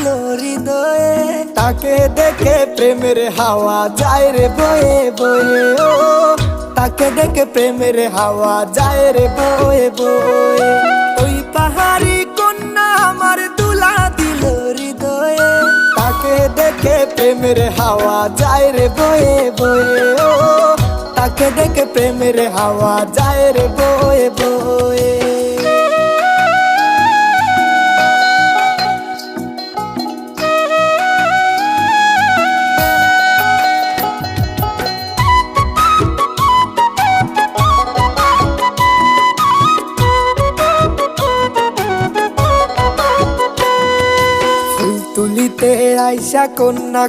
দিল হৃদয়ে, তাকে দেখে প্রেমের হাওয়া যায় রে বয়ে বয়ে। ও তাকে দেখে প্রেমের হাওয়া যায় রে বয়ে বয়ে। ওই পাহাড়ি কন্যা আমার দুলা দিল হৃদয়ে, তাকে দেখে প্রেমের হাওয়া যায় রে বয়ে বয়ে। ও তাকে দেখে প্রেমের হাওয়া যায় রে বয়ে বয়ে। তুলিতে আইসা কন্যা